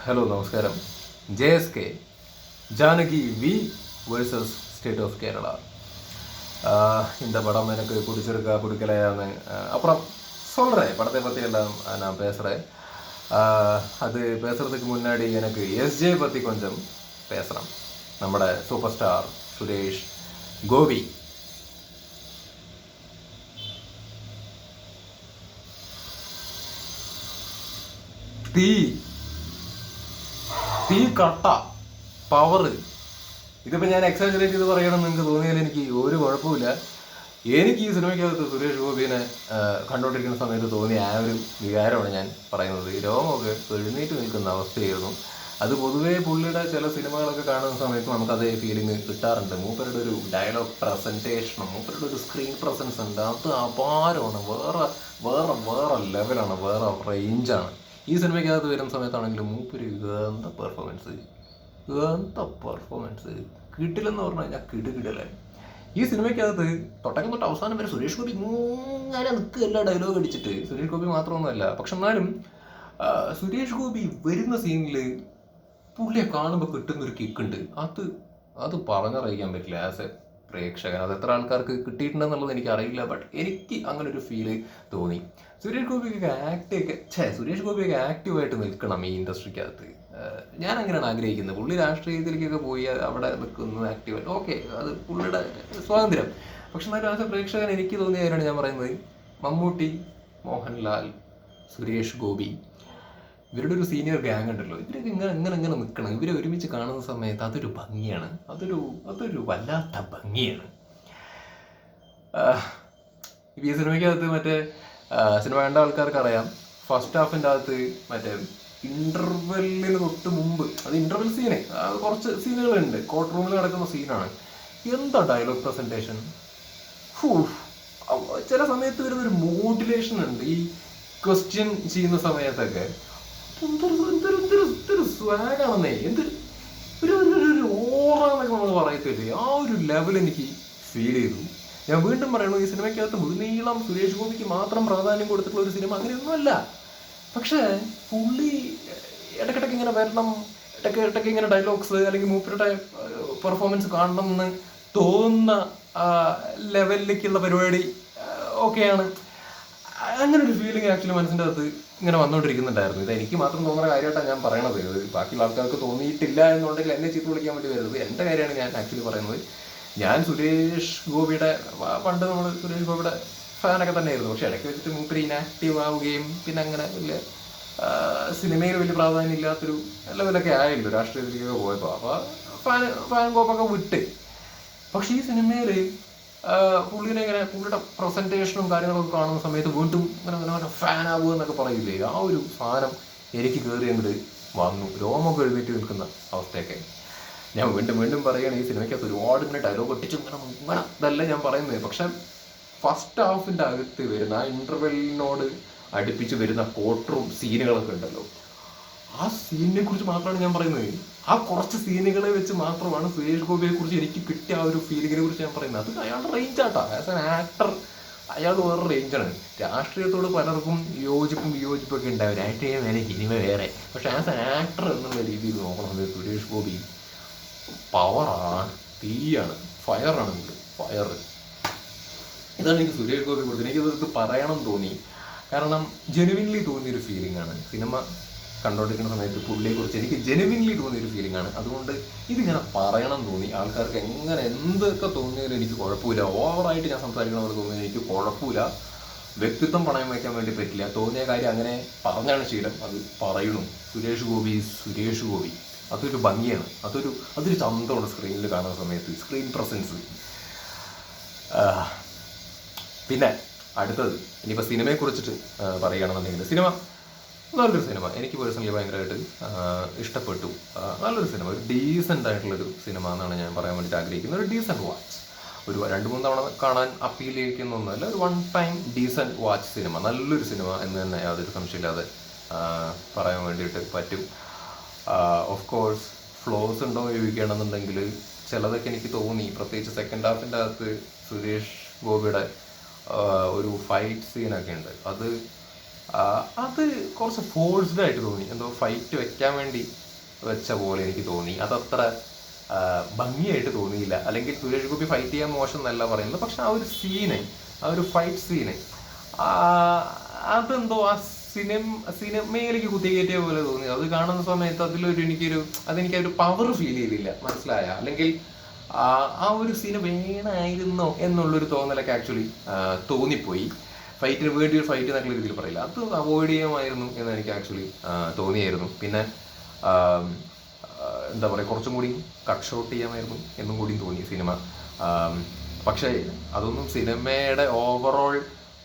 Hello നമസ്കാരം. JSK Janaki V versus state of Kerala. இந்த படம் எனக்கு பிடிச்சிருக்கா பிடிக்கலையான்னு அப்புறம் சொல்கிறேன். படத்தை பற்றி எல்லாம் நான் பேசுகிறேன். அது பேசுகிறதுக்கு முன்னாடி எனக்கு எஸ்ஜே பற்றி கொஞ்சம் பேசணும். நம்மளோட சூப்பர் ஸ்டார் சுரேஷ் கோபி. തീ തീ കട്ട പവർ. ഇതിപ്പോൾ ഞാൻ എക്സാജറേറ്റ് ചെയ്ത് പറയണമെന്ന് നിങ്ങൾക്ക് തോന്നിയാൽ എനിക്ക് ഒരു കുഴപ്പമില്ല. എനിക്ക് ഈ സിനിമയ്ക്കകത്ത് സുരേഷ് ഗോപിനെ കണ്ടുകൊണ്ടിരിക്കുന്ന സമയത്ത് തോന്നിയ ആ ഒരു വികാരമാണ് ഞാൻ പറയുന്നത്. രോമമൊക്കെ എഴുന്നേറ്റ് നിൽക്കുന്ന അവസ്ഥയായിരുന്നു. അത് പൊതുവേ പുള്ളിയുടെ ചില സിനിമകളൊക്കെ കാണുന്ന സമയത്ത് നമുക്കതേ ഫീലിംഗ് കിട്ടാറുണ്ട്. മൂപ്പരുടെ ഒരു ഡയലോഗ് പ്രസൻറ്റേഷനും മൂപ്പരുടെ ഒരു സ്ക്രീൻ പ്രസൻസ് ഉണ്ട്. അത് അപാരമാണ്. വേറെ വേറെ വേറെ ലെവലാണ്, വേറെ റേഞ്ചാണ്. ഈ സിനിമയ്ക്കകത്ത് വരുന്ന സമയത്താണെങ്കിലും മൂപ്പര് എന്താ പെർഫോമൻസ് കിട്ടില്ലെന്ന് പറഞ്ഞു കഴിഞ്ഞാൽ കിടിലല്ലേ. ഈ സിനിമയ്ക്കകത്ത് തുടക്കം തൊട്ട് അവസാനം വരെ സുരേഷ് ഗോപി ഇങ്ങനെ നിൽക്കുകയല്ല ഡയലോഗ് അടിച്ചിട്ട്. സുരേഷ് ഗോപി മാത്രമൊന്നുമല്ല, പക്ഷെ എന്നാലും സുരേഷ് ഗോപി വരുന്ന സീനിൽ പുള്ളിയെ കാണുമ്പോൾ കിട്ടുന്നൊരു കിക്കുണ്ട്. അത് പറഞ്ഞറിയിക്കാൻ പറ്റില്ല ആസ് എ പ്രേക്ഷകൻ. അത് എത്ര ആൾക്കാർക്ക് കിട്ടിയിട്ടുണ്ടെന്നുള്ളത് എനിക്കറിയില്ല, ബട്ട് എനിക്ക് അങ്ങനെ ഒരു ഫീല് തോന്നി. സുരേഷ് ഗോപിയൊക്കെ ആക്റ്റീവായിട്ട് നിൽക്കണം ഈ ഇൻഡസ്ട്രിക്കകത്ത്. ഞാൻ അങ്ങനെയാണ് ആഗ്രഹിക്കുന്നത്. പുള്ളി രാഷ്ട്രീയത്തിലേക്കൊക്കെ പോയി അവിടെ നിൽക്കുന്നത് ആക്റ്റീവായിട്ട്, ഓക്കെ, അത് പുള്ളിയുടെ സ്വാതന്ത്ര്യം. പക്ഷെ എന്നാലും ആസ് എ പ്രേക്ഷകൻ എനിക്ക് തോന്നിയ കാര്യമാണ് ഞാൻ പറയുന്നത്. മമ്മൂട്ടി, മോഹൻലാൽ, സുരേഷ് ഗോപി, ഇവരുടെ ഒരു സീനിയർ ഗ്യാങ് ഉണ്ടല്ലോ, ഇവരൊക്കെ ഇങ്ങനെ നിൽക്കണം. ഇവരെ ഒരുമിച്ച് കാണുന്ന സമയത്ത് അതൊരു ഭംഗിയാണ്. അതൊരു വല്ലാത്ത ഭംഗിയാണ്. ഈ സിനിമയ്ക്കകത്ത് മറ്റേ സിനിമ കണ്ട ആൾക്കാർക്ക് അറിയാം, ഫസ്റ്റ് ഹാഫിൻ്റെ അകത്ത് മറ്റേ ഇൻ്റർവെല്ലിന് തൊട്ട് മുമ്പ്, അത് ഇൻ്റർവെൽ സീന്, കുറച്ച് സീനുകളുണ്ട്. കോർട്ട് റൂമിൽ നടക്കുന്ന സീനാണ്. എന്താ ഡയലോഗ് പ്രസൻറ്റേഷൻ! ചില സമയത്ത് വരുന്നൊരു മോഡുലേഷൻ ഉണ്ട് ഈ ക്വസ്റ്റ്യൻ ചെയ്യുന്ന സമയത്തൊക്കെ. എന്തൊരു സ്വാഗാണെന്നേ, ഒരു ഓറാന്നൊക്കെ നമ്മൾ പറയത്തില്ലേ, ആ ഒരു ലെവൽ എനിക്ക് ഫീൽ ചെയ്തു. ഞാൻ വീണ്ടും പറയണു, ഈ സിനിമയ്ക്കകത്ത് മുഴുനീളം സുരേഷ് ഗോപിക്ക് മാത്രം പ്രാധാന്യം കൊടുത്തിട്ടുള്ള ഒരു സിനിമ അങ്ങനെയൊന്നുമല്ല. പക്ഷേ പുള്ളി ഇടയ്ക്കിടയ്ക്ക് ഇങ്ങനെ വരണം, ഇടയ്ക്ക് ഇങ്ങനെ ഡയലോഗ്സ് അല്ലെങ്കിൽ മൂപ്പരുടെ പെർഫോമൻസ് കാണണം എന്ന് തോന്നുന്ന ലെവലിലേക്കുള്ള പരിപാടി ഓക്കെയാണ്. അങ്ങനെ ഒരു ഫീലിംഗ് ആക്ച്വലി മനസ്സിൻ്റെ അകത്ത് ഇങ്ങനെ വന്നുകൊണ്ടിരിക്കുന്നുണ്ടായിരുന്നു. ഇത് എനിക്ക് മാത്രം തോന്നുന്ന കാര്യമായിട്ടാണ് ഞാൻ പറയണത്. ഇത് ബാക്കിയുള്ള ആൾക്കാർക്ക് തോന്നിയിട്ടില്ല എന്നുണ്ടെങ്കിൽ എന്നെ ചീത്ത വിളിക്കാൻ വേണ്ടി വരരുത്. എൻ്റെ കാര്യമാണ് ഞാൻ ആക്ച്വലി പറയുന്നത്. ഞാൻ സുരേഷ് ഗോപിയുടെ പണ്ട് നമ്മൾ സുരേഷ് ഗോപിയുടെ ഫാനൊക്കെ തന്നെയായിരുന്നു. പക്ഷെ ഇടയ്ക്ക് വെച്ചിട്ട് മൂപ്പര് ഇനാക്റ്റീവ് ആവുകയും പിന്നെ അങ്ങനെ വലിയ സിനിമയിൽ വലിയ പ്രാധാന്യം ഇല്ലാത്തൊരു ലെവലൊക്കെ ആയല്ലോ രാഷ്ട്രീയത്തിലേക്കൊക്കെ പോയപ്പോൾ. അപ്പോൾ ഫാൻ കോപ്പൊക്കെ വിട്ട്. പക്ഷെ ഈ സിനിമയിൽ പുള്ളിയുടെ പ്രസൻറ്റേഷനും കാര്യങ്ങളൊക്കെ കാണുന്ന സമയത്ത് വീണ്ടും ഇങ്ങനെ ഫാൻ ആവുക എന്നൊക്കെ പറയില്ലേ, ആ ഒരു സാധനം എനിക്ക് കയറി അങ്ങോട്ട് വന്നു. രോമൊക്കെ എഴുന്നേറ്റ് നിൽക്കുന്ന അവസ്ഥയൊക്കെ. ഞാൻ വീണ്ടും പറയുകയാണ്, ഈ സിനിമയ്ക്കകത്ത് ഒരുപാട് ഇങ്ങനെ ഡയലോഗ് ഒട്ടിച്ച് ഇങ്ങനെ ഇതല്ല ഞാൻ പറയുന്നത്. പക്ഷെ ഫസ്റ്റ് ഹാഫിൻ്റെ അകത്ത് വരുന്ന ആ ഇൻ്റർവെല്ലിനോട് അടുപ്പിച്ച് വരുന്ന കോർട്ട് റൂം സീനുകളൊക്കെ ഉണ്ടല്ലോ, ആ സീനിനെ കുറിച്ച് മാത്രമാണ് ഞാൻ പറയുന്നത്. ആ കുറച്ച് സീനുകളെ വെച്ച് മാത്രമാണ് സുരേഷ് ഗോപിയെ കുറിച്ച് എനിക്ക് കിട്ടിയ ആ ഒരു ഫീലിങ്ങിനെ കുറിച്ച് ഞാൻ പറയുന്നത്. അത് അയാളുടെ റേഞ്ചാട്ടാ. ആസ് ആൻ ആക്ടർ അയാൾ വേറെ റേഞ്ചാണ്. രാഷ്ട്രീയത്തോട് പലർക്കും വിയോജിപ്പൊക്കെ ഉണ്ടാവും. രാഷ്ട്രീയം വേറെ, സിനിമ വേറെ. പക്ഷെ ആസ് ആൻ ആക്ടർ എന്നുള്ള രീതിയിൽ നോക്കണമെങ്കിൽ സുരേഷ് ഗോപി പവറാണ്, തീയാണ്, ഫയറാണ്. ഫയർ. ഇതാണ് എനിക്ക് സുരേഷ് ഗോപിയെ കുറിച്ച് എനിക്കിത് പറയണം തോന്നി. കാരണം ജെനുവിൻലി തോന്നിയൊരു ഫീലിംഗ് ആണ്. സിനിമ കണ്ടുകൊണ്ടിരിക്കുന്ന സമയത്ത് പുള്ളിയെക്കുറിച്ച് എനിക്ക് ജെനുവിൻലി തോന്നിയൊരു ഫീലിംഗ് ആണ്. അതുകൊണ്ട് ഇതിങ്ങനെ പറയണം തോന്നി. ആൾക്കാർക്ക് എന്തൊക്കെ തോന്നിയാലും എനിക്ക് കുഴപ്പമില്ല. ഓവറായിട്ട് ഞാൻ സംസാരിക്കണ പോലെ തോന്നിയാൽ എനിക്ക് കുഴപ്പമില്ല. വ്യക്തിത്വം പണയം വയ്ക്കാൻ വേണ്ടി പറ്റില്ല. തോന്നിയ കാര്യം അങ്ങനെ പറഞ്ഞാണ് ശീലം, അത് പറയണം. സുരേഷ് ഗോപി അതൊരു ഭംഗിയാണ്. അതൊരു ചന്തമാണ് സ്ക്രീനിൽ കാണുന്ന സമയത്ത്, സ്ക്രീൻ പ്രസൻസ്. പിന്നെ അടുത്തത് ഇനിയിപ്പോൾ സിനിമയെ കുറിച്ചിട്ട് പറയുകയാണെന്നുണ്ടെങ്കിൽ, സിനിമ നല്ലൊരു സിനിമ. എനിക്ക് പേഴ്സണലി ഭയങ്കരമായിട്ട് ഇഷ്ടപ്പെട്ടു. നല്ലൊരു സിനിമ, ഒരു ഡീസൻ്റ് ആയിട്ടുള്ളൊരു സിനിമ എന്നാണ് ഞാൻ പറയാൻ വേണ്ടിയിട്ട് ആഗ്രഹിക്കുന്നത്. ഒരു ഡീസൻറ്റ് വാച്ച്, ഒരു 2-3 തവണ കാണാൻ അപ്പീൽ ചെയ്യിക്കുന്നൊന്നുമല്ല, ഒരു 1 ടൈം ഡീസൻറ്റ് വാച്ച് സിനിമ. നല്ലൊരു സിനിമ എന്ന് തന്നെ യാതൊരു സംശയമില്ലാതെ പറയാൻ വേണ്ടിയിട്ട് പറ്റും. ഓഫ് കോഴ്സ് ഫ്ലോസ് ഉണ്ടോ ചോദിക്കുകയാണെന്നുണ്ടെങ്കിൽ ചിലതൊക്കെ എനിക്ക് തോന്നി. പ്രത്യേകിച്ച് സെക്കൻഡ് ഹാഫിൻ്റെ അകത്ത് സുരേഷ് ഗോപിയുടെ ഒരു ഫൈറ്റ് സീനൊക്കെ ഉണ്ട്. അത് അത് കുറച്ച് ഫോഴ്സ്ഡ് ആയിട്ട് തോന്നി. എന്തോ ഫൈറ്റ് വെക്കാൻ വേണ്ടി വെച്ച പോലെ എനിക്ക് തോന്നി. അതത്ര ഭംഗിയായിട്ട് തോന്നിയില്ല. അല്ലെങ്കിൽ സുരേഷ് ഗോപി ഫൈറ്റ് ചെയ്യാൻ മോശം എന്നല്ല പറയുന്നത്, പക്ഷെ ആ ഒരു സീന്, ആ ഒരു ഫൈറ്റ് സീന്, അതെന്തോ ആ സിനിമയിലേക്ക് കുത്തിക്കയറ്റിയ പോലെ തോന്നി. അത് കാണുന്ന സമയത്ത് അതെനിക്കൊരു പവർ ഫീൽ ചെയ്തില്ല, മനസ്സിലായ? അല്ലെങ്കിൽ ആ ഒരു സീന് വേണമായിരുന്നോ എന്നുള്ളൊരു തോന്നലൊക്കെ ആക്ച്വലി തോന്നിപ്പോയി. ഫൈറ്റിന് വേണ്ടി ഒരു ഫൈറ്റ് എന്നുള്ള രീതിയിൽ പറയില്ല, അത് അവോയ്ഡ് ചെയ്യാമായിരുന്നു എന്ന് എനിക്ക് ആക്ച്വലി തോന്നിയായിരുന്നു. പിന്നെ എന്താ പറയുക, കുറച്ചും കൂടി കട്ട് ഷോട്ട് ചെയ്യാമായിരുന്നു എന്നും കൂടി തോന്നി സിനിമ. പക്ഷേ അതൊന്നും സിനിമയുടെ ഓവറോൾ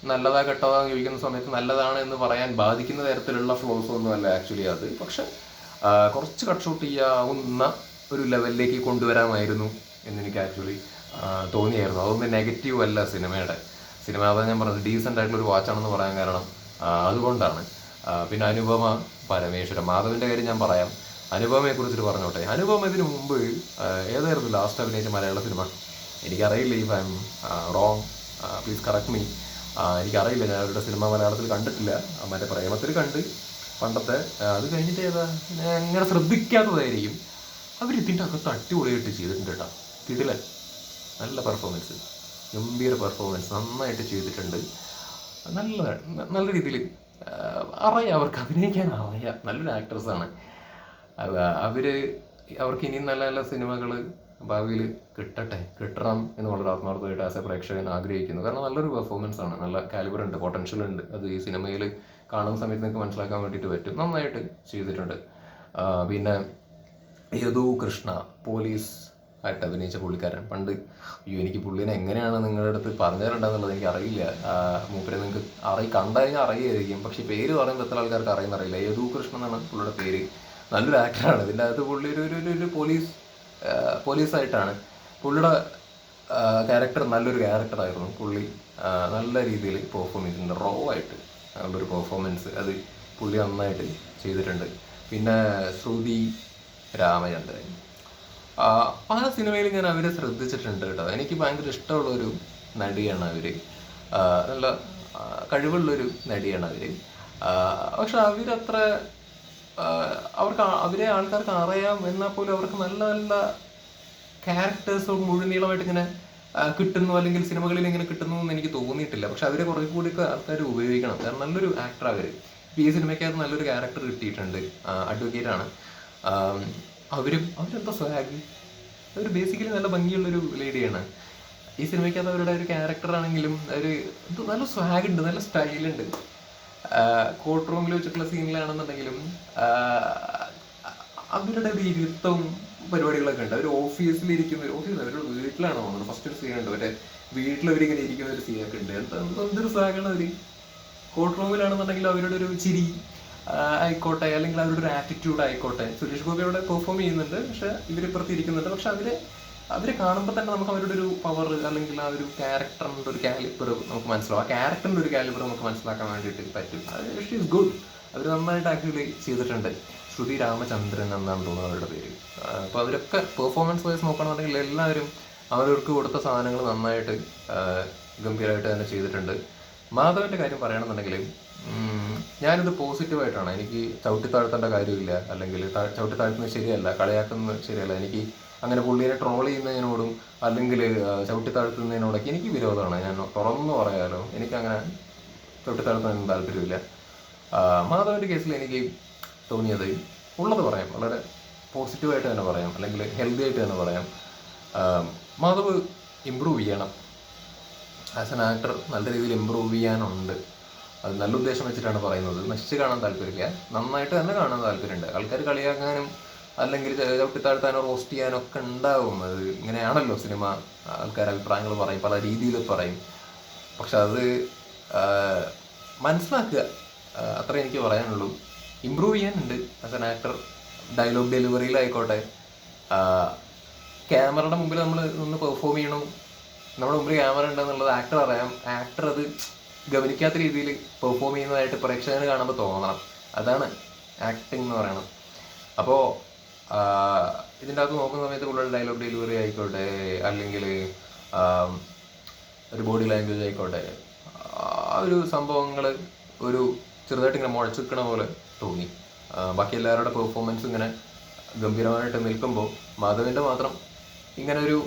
നല്ലതാ കെട്ടതാന്ന് ചോദിക്കുന്ന സമയത്ത് നല്ലതാണ് എന്ന് പറയാൻ ബാധിക്കുന്ന തരത്തിലുള്ള ഫ്ലോസ് ഒന്നും അല്ല ആക്ച്വലി അത്. പക്ഷെ കുറച്ച് കട്ട് ഷോട്ട് ചെയ്യാവുന്ന ഒരു ലെവലിലേക്ക് കൊണ്ടുവരാമായിരുന്നു എന്നെനിക്ക് ആക്ച്വലി തോന്നിയായിരുന്നു. അതൊന്നും നെഗറ്റീവ് അല്ല സിനിമ. അതാണ് ഞാൻ പറഞ്ഞത്, ഡീസൻ്റ് ആയിട്ടുള്ള ഒരു വാച്ചാണെന്ന് പറയാൻ കാരണം അതുകൊണ്ടാണ്. പിന്നെ അനുപമ പരമേശ്വരൻ, മാധവൻ്റെ കാര്യം ഞാൻ പറയാം. അനുപമയെ കുറിച്ചിട്ട് പറഞ്ഞോട്ടെ. അനുപമ ഇതിനു മുമ്പ് ഏതായിരുന്നു ലാസ്റ്റ് അഭിനയിച്ച മലയാള സിനിമ? എനിക്കറിയില്ല, if I M wrong please correct me. എനിക്കറിയില്ല, ഞാൻ അവരുടെ സിനിമ മലയാളത്തിൽ കണ്ടിട്ടില്ല. മറ്റേ പ്രേമത്തിൽ കണ്ട് പണ്ടത്തെ. അത് കഴിഞ്ഞിട്ട് ഏതാ ഞാൻ അങ്ങനെ ശ്രദ്ധിക്കാത്തതായിരിക്കും. അവരിതിൻ്റെ അകത്ത് അടിപൊളിയായിട്ട് ചെയ്തിട്ടുണ്ട് കേട്ടോ. കിടിലൻ, നല്ല പെർഫോമൻസ്, ഗംഭീര പെർഫോമൻസ്, നന്നായിട്ട് ചെയ്തിട്ടുണ്ട്. നല്ല രീതിയിൽ അറിയാം, അവർക്ക് അഭിനയിക്കാൻ അറിയാം. നല്ലൊരു ആക്ട്രസ്സാണ് അവർക്ക് ഇനിയും നല്ല നല്ല സിനിമകൾ ഭാവിയിൽ കിട്ടണം എന്ന് വളരെ ആത്മാർത്ഥമായിട്ട് ആസ് എ പ്രേക്ഷകൻ ആഗ്രഹിക്കുന്നു. കാരണം നല്ലൊരു പെർഫോമൻസ് ആണ്, നല്ല കാലിബർ ഉണ്ട്, പൊട്ടൻഷ്യൽ ഉണ്ട്. അത് ഈ സിനിമയിൽ കാണുന്ന സമയത്ത് നിങ്ങൾക്ക് മനസ്സിലാക്കാൻ വേണ്ടിയിട്ട് പറ്റും. നന്നായിട്ട് ചെയ്തിട്ടുണ്ട്. പിന്നെ യദു കൃഷ്ണ, പോലീസ് ആയിട്ട് അഭിനയിച്ച പുള്ളിക്കാരൻ. പണ്ട് എനിക്ക് പുള്ളിനെ എങ്ങനെയാണ് നിങ്ങളുടെ അടുത്ത് പറഞ്ഞു തരേണ്ടതെന്നുള്ളത് എനിക്ക് അറിയില്ല. മൂപ്പരെ നിങ്ങൾക്ക് കണ്ടു കഴിഞ്ഞാൽ അറിയായിരിക്കും, പക്ഷെ പേര് പറയുമ്പോൾ എത്ര ആൾക്കാർക്ക് അറിയുന്നറിയില്ല. യദു കൃഷ്ണ എന്നാണ് പുള്ളിയുടെ പേര്. നല്ലൊരു ആക്ടറാണ്. ഇതിൻ്റെ അകത്ത് പുള്ളി ഒരു പോലീസായിട്ടാണ്. പുള്ളിയുടെ ക്യാരക്ടർ നല്ലൊരു ക്യാരക്ടറായിരുന്നു. പുള്ളി നല്ല രീതിയിൽ പെർഫോം ചെയ്തിട്ടുണ്ട്. റോ ആയിട്ട് നല്ലൊരു പെർഫോമൻസ് അത് പുള്ളി നന്നായിട്ട് ചെയ്തിട്ടുണ്ട്. പിന്നെ ശ്രുതി രാമചന്ദ്രൻ, പല സിനിമയിലും ഞാൻ അവരെ ശ്രദ്ധിച്ചിട്ടുണ്ട് കേട്ടോ. എനിക്ക് ഭയങ്കര ഇഷ്ടമുള്ളൊരു നടിയാണ് അവർ. നല്ല കഴിവുള്ളൊരു നടിയാണ് അവർ. പക്ഷെ അവരത്ര അവരെ ആൾക്കാർക്ക് അറിയാം എന്നാൽ പോലും അവർക്ക് നല്ല നല്ല ക്യാരക്ടേഴ്സ് മുഴുനീളമായിട്ട് ഇങ്ങനെ കിട്ടുന്നു, അല്ലെങ്കിൽ സിനിമകളിൽ ഇങ്ങനെ കിട്ടുന്നു എന്ന് എനിക്ക് തോന്നിയിട്ടില്ല. പക്ഷെ അവരെ കുറേ കൂടിയൊക്കെ ആൾക്കാർ ഉപയോഗിക്കണം. കാരണം നല്ലൊരു ആക്ടർ അവർ. ഈ സിനിമയ്ക്കകത്ത് നല്ലൊരു ക്യാരക്ടർ കിട്ടിയിട്ടുണ്ട്. അഡ്വക്കേറ്റാണ്. അവരെന്താ സ്വാഗ്, അവർ ബേസിക്കലി നല്ല ഭംഗിയുള്ളൊരു ലേഡിയാണ്. ഈ സിനിമയ്ക്കകത്ത് അവരുടെ ഒരു ക്യാരക്ടറാണെങ്കിലും നല്ല സ്വാഗ് ഉണ്ട്, നല്ല സ്റ്റൈലുണ്ട്. കോർട്ട് റൂമിൽ വെച്ചിട്ടുള്ള സീനിലാണെന്നുണ്ടെങ്കിലും അവരുടെ ഒരു ഇരുത്തവും പരിപാടികളൊക്കെ ഉണ്ട്. അവർ അവരുടെ വീട്ടിലാണ് തോന്നുന്നത്. ഫസ്റ്റ് ഒരു സീനുണ്ട്, മറ്റേ വീട്ടിലവരിങ്ങനെ ഇരിക്കുന്ന ഒരു സീനൊക്കെ ഉണ്ട്. എന്തൊരു സ്വാഗാണ് അവർ. കോർട്ട് റൂമിലാണെന്നുണ്ടെങ്കിൽ അവരുടെ ഒരു ചിരി ആയിക്കോട്ടെ, അല്ലെങ്കിൽ അവരുടെ ഒരു ആറ്റിറ്റ്യൂഡ് ആയിക്കോട്ടെ. സുരേഷ് ഗോപി അവിടെ പെർഫോം ചെയ്യുന്നുണ്ട്, പക്ഷെ ഇവരിപ്പുറത്ത് ഇരിക്കുന്നുണ്ട്. പക്ഷെ അവരെ കാണുമ്പോൾ തന്നെ നമുക്ക് അവരുടെ ഒരു പവർ, അല്ലെങ്കിൽ ആ ഒരു ക്യാരക്ടറിൻ്റെ ഒരു കാലിബർ നമുക്ക് മനസ്സിലാവും. ആ ക്യാരക്ടറിൻ്റെ ഒരു കാലിബർ നമുക്ക് മനസ്സിലാക്കാൻ വേണ്ടിയിട്ട് പറ്റും. She is good. അവർ നന്നായിട്ട് ആക്ച്വലി ചെയ്തിട്ടുണ്ട്. ശ്രുതി രാമചന്ദ്രൻ എന്നാണ് തോന്നുന്നത് അവരുടെ പേര്. അപ്പോൾ അവരൊക്കെ പെർഫോമൻസ് വൈസ് നോക്കുകയാണെന്നുണ്ടെങ്കിൽ എല്ലാവരും അവർക്ക് കൊടുത്ത സാധനങ്ങൾ നന്നായിട്ട് ഗംഭീരമായിട്ട് തന്നെ ചെയ്തിട്ടുണ്ട്. മാധവൻ്റെ കാര്യം പറയുകയാണെന്നുണ്ടെങ്കിൽ ഞാനിത് പോസിറ്റീവായിട്ടാണ്. എനിക്ക് ചവിട്ടിത്താഴ്ത്തേണ്ട കാര്യമില്ല, അല്ലെങ്കിൽ ചവിട്ടിത്താഴ്ത്തുന്നത് ശരിയല്ല, കളിയാക്കുന്നത് ശരിയല്ല. എനിക്ക് അങ്ങനെ പുള്ളിയെ ട്രോൾ ചെയ്യുന്നതിനോടും അല്ലെങ്കിൽ ചവിട്ടിത്താഴ്ത്തുന്നതിനോടൊക്കെ എനിക്ക് വിരോധമാണ്. ഞാൻ തുറന്നു പറയാലോ, എനിക്കങ്ങനെ ചവിട്ടിത്താഴ്ത്താനൊന്നും താല്പര്യമില്ല. മാധവൻ്റെ കേസിൽ എനിക്ക് തോന്നിയത് ഉള്ളത് പറയാം, വളരെ പോസിറ്റീവായിട്ട് തന്നെ പറയാം, അല്ലെങ്കിൽ ഹെൽത്തി ആയിട്ട് തന്നെ പറയാം. മാധവ് ഇമ്പ്രൂവ് ചെയ്യണം. ആസ് എൻ ആക്ടർ നല്ല രീതിയിൽ ഇമ്പ്രൂവ് ചെയ്യാനുണ്ട്. അത് നല്ല ഉദ്ദേശം വെച്ചിട്ടാണ് പറയുന്നത്. നശിച്ച് കാണാൻ താല്പര്യമില്ല, നന്നായിട്ട് തന്നെ കാണാൻ താല്പര്യമുണ്ട്. ആൾക്കാർ കളിയാക്കാനും അല്ലെങ്കിൽ ചവിട്ടിത്താഴ്ത്താനോ റോസ്റ്റ് ചെയ്യാനോ ഒക്കെ ഉണ്ടാവും. അത് ഇങ്ങനെയാണല്ലോ സിനിമ. ആൾക്കാർ അഭിപ്രായങ്ങൾ പറയും, പല രീതിയിൽ പറയും. പക്ഷെ അത് മനസ്സിലാക്കുക, അത്ര എനിക്ക് പറയാനുള്ളൂ. ഇമ്പ്രൂവ് ചെയ്യാനുണ്ട് ആസ് എൻ ആക്ടർ. ഡയലോഗ് ഡെലിവറിയിലായിക്കോട്ടെ, ക്യാമറയുടെ മുമ്പിൽ നമ്മൾ ഒന്ന് പെർഫോം ചെയ്യണം. നമ്മുടെ മുമ്പിൽ ക്യാമറ ഉണ്ടെന്നുള്ളത് ആക്ടർ അറിയാം. ആക്ടർ അത് ഗവനിക്കാത്ത രീതിയിൽ പെർഫോം ചെയ്യുന്നതായിട്ട് പ്രേക്ഷകന് കാണുമ്പോൾ തോന്നണം. അതാണ് ആക്ടിങ് എന്ന് പറയുന്നത്. അപ്പോൾ ഇതിൻ്റെ അകത്ത് നോക്കുന്ന സമയത്ത് കൂടുതൽ ഡയലോഗ് ഡെലിവറി ആയിക്കോട്ടെ, അല്ലെങ്കിൽ ഒരു ബോഡി ലാംഗ്വേജ് ആയിക്കോട്ടെ, ആ ഒരു സംഭവങ്ങൾ ഒരു ചെറുതായിട്ട് ഇങ്ങനെ മുഴച്ചു നിൽക്കണ പോലെ തോന്നി. ബാക്കി എല്ലാവരുടെ പെർഫോമൻസ് ഇങ്ങനെ ഗംഭീരമായിട്ട് നിൽക്കുമ്പോൾ മാധവന്റെ മാത്രം ഇങ്ങനെ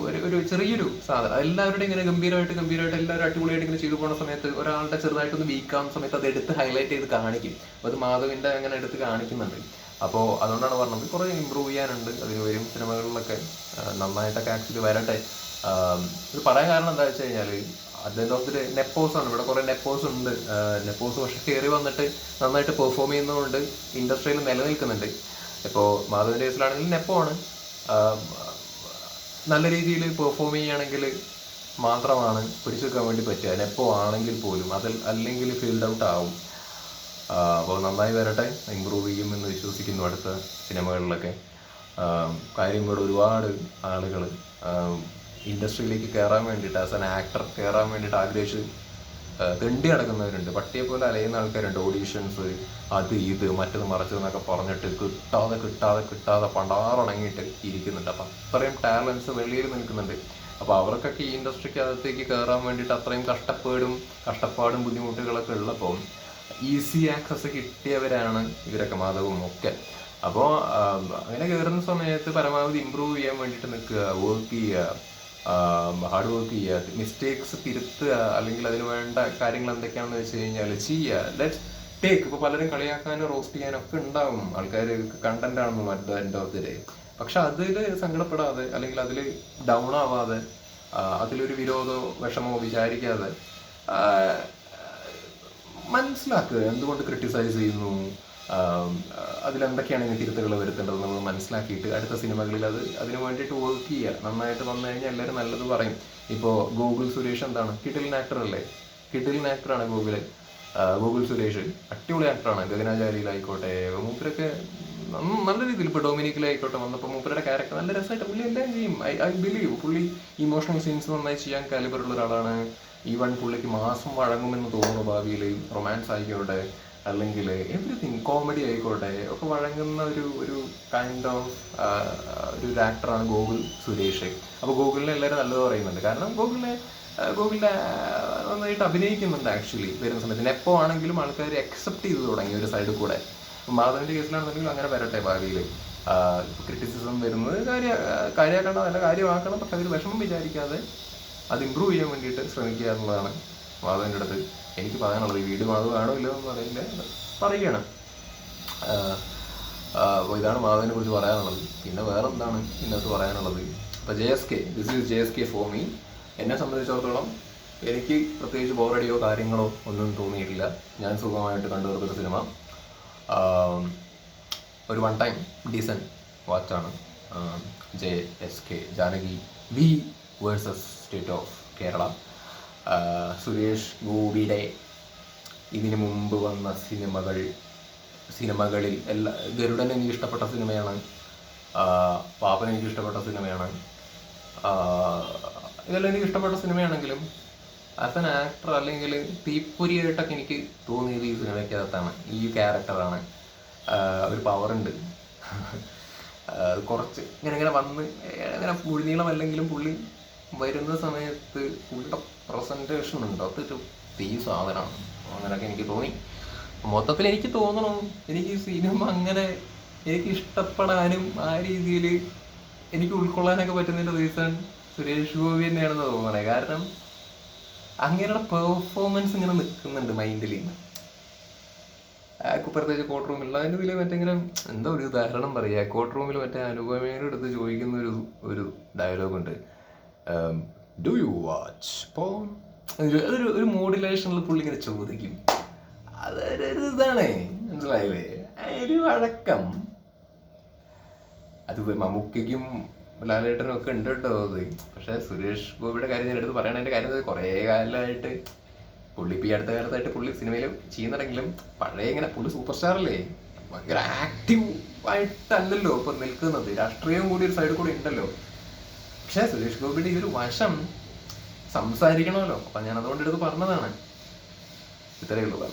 ഒരു ചെറിയൊരു സാധനം എല്ലാവരുടെയും ഇങ്ങനെ ഗംഭീരമായിട്ട് എല്ലാവരും അടിപൊളിയായിട്ട് ഇങ്ങനെ ചെയ്തു പോകുന്ന സമയത്ത് ഒരാളുടെ ചെറുതായിട്ടൊന്ന് വീക്കാവുന്ന സമയത്ത് അത് എടുത്ത് ഹൈലൈറ്റ് ചെയ്ത് കാണിക്കും. അപ്പോൾ അത് മാധവന്റെ അങ്ങനെ എടുത്ത് കാണിക്കുന്നുണ്ട്. അപ്പോൾ അതുകൊണ്ടാണ് പറഞ്ഞത് കുറേ ഇമ്പ്രൂവ് ചെയ്യാനുണ്ട്. അതിന് വരും സിനിമകളിലൊക്കെ നന്നായിട്ടൊക്കെ ആക്ച്വലി വരട്ടെ. ഇത് പറയാൻ കാരണം എന്താ വെച്ച് കഴിഞ്ഞാൽ അതിൻ്റെ ഓഫ് നെപ്പോസ് ആണ്. ഇവിടെ കുറേ നെപ്പോസ് ഉണ്ട്. നെപ്പോസ് പക്ഷെ കയറി വന്നിട്ട് നന്നായിട്ട് പെർഫോം ചെയ്യുന്നതുകൊണ്ട് ഇൻഡസ്ട്രിയിൽ നിലനിൽക്കുന്നുണ്ട്. ഇപ്പോൾ മാധവന്റെ കേസിലാണെങ്കിൽ നെപ്പോ ആണ്. നല്ല രീതിയിൽ പെർഫോം ചെയ്യുകയാണെങ്കിൽ മാത്രമാണ് പിടിച്ചു വെക്കാൻ വേണ്ടി പറ്റുക. നെപ്പോ ആണെങ്കിൽ പോലും അല്ലെങ്കിൽ ഫീൽഡ് ഔട്ട് ആവും. അപ്പോൾ നന്നായി വരട്ടെ, ഇമ്പ്രൂവ് ചെയ്യുമെന്ന് വിശ്വസിക്കുന്നു അടുത്ത സിനിമകളിലൊക്കെ. കാര്യം ഇവിടെ ഒരുപാട് ആളുകൾ ഇൻഡസ്ട്രിയിലേക്ക് കയറാൻ വേണ്ടിയിട്ട് ആസ് ആൻ ആക്ടർ കയറാൻ വേണ്ടിയിട്ട് ആഗ്രഹിച്ച് തെണ്ടി നടക്കുന്നവരുണ്ട്. പട്ടിയെ പോലെ അലയുന്ന ആൾക്കാരുണ്ട്. ഓഡീഷൻസ് അത് ഇത് മറ്റത് മറിച്ചതെന്നൊക്കെ പറഞ്ഞിട്ട് കിട്ടാതെ പണ്ടാറടങ്ങിയിട്ട് ഇരിക്കുന്നുണ്ട്. അപ്പം അത്രയും ടാലൻസ് വെളിയിൽ നിൽക്കുന്നുണ്ട്. അപ്പോൾ അവർക്കൊക്കെ ഈ ഇൻഡസ്ട്രിക്കകത്തേക്ക് കയറാൻ വേണ്ടിയിട്ട് അത്രയും കഷ്ടപ്പാടും ബുദ്ധിമുട്ടുകളൊക്കെ ഉള്ളപ്പോൾ ഈസി ആക്സസ് കിട്ടിയവരാണ് ഇവരൊക്കെ, മാധവും ഒക്കെ. അപ്പോൾ അങ്ങനെ കയറുന്ന സമയത്ത് പരമാവധി ഇമ്പ്രൂവ് ചെയ്യാൻ വേണ്ടിയിട്ട് നിൽക്കുക, വർക്ക് ചെയ്യുക, ഹാർഡ് വർക്ക് ചെയ്യുക, മിസ്റ്റേക്സ് തിരുത്തുക, അല്ലെങ്കിൽ അതിന് വേണ്ട കാര്യങ്ങൾ എന്തൊക്കെയാണെന്ന് വെച്ച് കഴിഞ്ഞാൽ ചെയ്യുക. Let's take. ഇപ്പോൾ പലരും കളിയാക്കാനും റോസ്റ്റ് ചെയ്യാനും ഒക്കെ ഉണ്ടാവും. ആൾക്കാർ കണ്ടന്റ് ആണെന്ന് മറ്റു എൻ്റെ ഒത്തിരി. പക്ഷെ അതിൽ സങ്കടപ്പെടാതെ അല്ലെങ്കിൽ അതിൽ ഡൗൺ ആവാതെ അതിലൊരു വിരോധമോ വിഷമോ വിചാരിക്കാതെ മനസ്സിലാക്കുക എന്തുകൊണ്ട് ക്രിട്ടിസൈസ് ചെയ്യുന്നു, അതിലെന്തൊക്കെയാണ് ഇനി തിരുത്തുകൾ വരുത്തേണ്ടത് നമ്മൾ മനസ്സിലാക്കിയിട്ട് അടുത്ത സിനിമകളിൽ അതിന് വേണ്ടിയിട്ട് വർക്ക് ചെയ്യുക. നന്നായിട്ട് വന്നു കഴിഞ്ഞാൽ എല്ലാവരും നല്ലത് പറയും. ഇപ്പോൾ ഗൂഗിൾ സുരേഷ് എന്താണ് കിടിലൻ ആക്ടറല്ലേ, കിടിലൻ ആക്ടറാണ് ഗൂഗിൾ സുരേഷ്. അടിപൊളി ആക്ടറാണ്. ഗഗനാചാരിയിലായിക്കോട്ടെ മൂപ്പരൊക്കെ നല്ല രീതിയിൽ, ഇപ്പോൾ ഡൊമിനിക്കിലായിക്കോട്ടെ വന്നപ്പോൾ മൂപ്പരുടെ ക്യാരക്ടർ നല്ല രസമായിട്ട് പുള്ളി എല്ലാം ചെയ്യും. ഐ ബിലീവ് പുള്ളി ഇമോഷണൽ സീൻസ് നന്നായി ചെയ്യാൻ കാലിബറുള്ള ഒരാളാണ്. ഈവൻ പുള്ളിക്ക് മാസം വഴങ്ങുമെന്ന് തോന്നുന്നു ഭാവിയിൽ. റൊമാൻസ് ആയിക്കോട്ടെ അല്ലെങ്കിൽ എവറിത്തിങ്, കോമഡി ആയിക്കോട്ടെ ഒക്കെ വഴങ്ങുന്ന ഒരു കൈൻഡ് ഓഫ് ഒരു ആക്ടറാണ് ഗൂഗിൾ സുരേഷ്. അപ്പോൾ ഗൂഗിളിനെ എല്ലാവരും നല്ലത് പറയുന്നുണ്ട്. കാരണം ഗൂഗിളിനെ നന്നായിട്ട് അഭിനയിക്കുന്നുണ്ട് ആക്ച്വലി വരുന്ന സമയത്ത്. എപ്പോൾ ആണെങ്കിലും ആൾക്കാർ അക്സെപ്റ്റ് ചെയ്ത് തുടങ്ങി ഒരു സൈഡിൽ കൂടെ. മാധവന്റെ കേസിലാണെന്നുണ്ടെങ്കിൽ അങ്ങനെ വരട്ടെ ഭാവിയിൽ. ക്രിറ്റിസിസം വരുന്നത് കാര്യമാക്കണം, നല്ല കാര്യമാക്കണം. പക്ഷെ അതിൽ വിഷമം വിചാരിക്കാതെ അത് ഇമ്പ്രൂവ് ചെയ്യാൻ വേണ്ടിയിട്ട് ശ്രമിക്കുക എന്നുള്ളതാണ് മാധവൻ്റെ അടുത്ത് എനിക്ക് പറയാനുള്ളത്. ഈ വീട് മാധവ് ആണോ ഇല്ലോ എന്ന് പറയുകയാണ്. അപ്പോൾ ഇതാണ് മാധവനെ കുറിച്ച് പറയാനുള്ളത്. പിന്നെ വേറെ എന്താണ് ഇന്നത്തെ പറയാനുള്ളത്? അപ്പോൾ JSK, this is JSK for me. എന്നെ സംബന്ധിച്ചിടത്തോളം എനിക്ക് പ്രത്യേകിച്ച് ബോറടിയോ കാര്യങ്ങളോ ഒന്നും തോന്നിയിട്ടില്ല. ഞാൻ സുഖമായിട്ട് കണ്ടുവരുന്നൊരു സിനിമ. ഒരു വൺ ടൈം ഡീസൻറ്റ് വാച്ചാണ്. JSK, Janaki V versus state of Kerala. Suresh ഗോപിയുടെ ഇതിനു മുമ്പ് വന്ന സിനിമകളിൽ ഗരുഡൻ എനിക്ക് ഇഷ്ടപ്പെട്ട സിനിമയാണ്. പാപ്പൻ എനിക്ക് ഇഷ്ടപ്പെട്ട സിനിമയാണ്. ഇതെല്ലാം എനിക്ക് ഇഷ്ടപ്പെട്ട സിനിമയാണെങ്കിലും ആസ് എൻ ആക്ടർ അല്ലെങ്കിൽ തീപ്പൊരിയായിട്ടൊക്കെ എനിക്ക് തോന്നിയത് ഈ സിനിമയ്ക്കകത്താണ്. ഈ ക്യാരക്ടറാണ്. ഒരു പവറുണ്ട്. കുറച്ച് ഇങ്ങനെ വന്ന് അങ്ങനെ മുഴുനീളമല്ലെങ്കിലും പുള്ളി വരുന്ന സമയത്ത് പുള്ളിയുടെ പ്രസൻറ്റേഷൻ ഉണ്ട്. അതൊരു സാധനമാണ്. അങ്ങനെയൊക്കെ എനിക്ക് തോന്നി. മൊത്തത്തിൽ എനിക്ക് തോന്നണം എനിക്ക് സിനിമ അങ്ങനെ എനിക്ക് ഇഷ്ടപ്പെടാനും ആ രീതിയിൽ എനിക്ക് ഉൾക്കൊള്ളാനൊക്കെ പറ്റുന്നതിൻ്റെ റീസൺ സുരേഷ് ഗോപി തന്നെയാണെന്ന് തോന്നണേ. കാരണം അങ്ങനെയുള്ള പെർഫോമൻസ് ഇങ്ങനെ നിൽക്കുന്നുണ്ട് മൈൻഡിൽ. പ്രത്യേകിച്ച് കോർട്ട് റൂമിൽ അതിൻ്റെ ഇതിൽ മറ്റെങ്ങനെ എന്താ ഒരു ഉദാഹരണം പറയുക, കോർട്ട് റൂമിൽ മറ്റേ അനുപമയുടെ അടുത്ത് ചോദിക്കുന്ന ഒരു ഡയലോഗുണ്ട്, ഡു യു വാച്ച് പോൺ? ഒരു മോഡുലേഷനിൽ പുള്ളി ഇങ്ങനെ ചോദിക്കും. അതൊരു ഇതാണ്, മനസ്സിലായില്ലേ? ഒരു വഴക്കം. അത് മമ്മൂക്കും ലാലേട്ടനും ഒക്കെ ഉണ്ട് കേട്ടോ അത്. പക്ഷെ സുരേഷ് ഗോപിയുടെ കാര്യം ഞാൻ എടുത്ത് പറയണതിൻ്റെ കാര്യം കുറേ കാലമായിട്ട് പുള്ളി ഇപ്പം ഈ അടുത്ത കാലത്തായിട്ട് പുള്ളി സിനിമയിൽ ചെയ്യുന്നുണ്ടെങ്കിലും പഴയ ഇങ്ങനെ പുള്ളി സൂപ്പർ സ്റ്റാർ അല്ലേ, ഭയങ്കര ആക്റ്റീവ് ആയിട്ടല്ലല്ലോ ഇപ്പം നിൽക്കുന്നത്. രാഷ്ട്രീയവും കൂടി ഒരു സൈഡിൽ കൂടി ഉണ്ടല്ലോ. പക്ഷേ സുരേഷ് ഗോപിയുടെ ഈ ഒരു വശം സംസാരിക്കണമല്ലോ. അപ്പം ഞാൻ അതുകൊണ്ട് എടുത്ത് പറഞ്ഞതാണ്. ഇത്രയേ ഉള്ളൂ.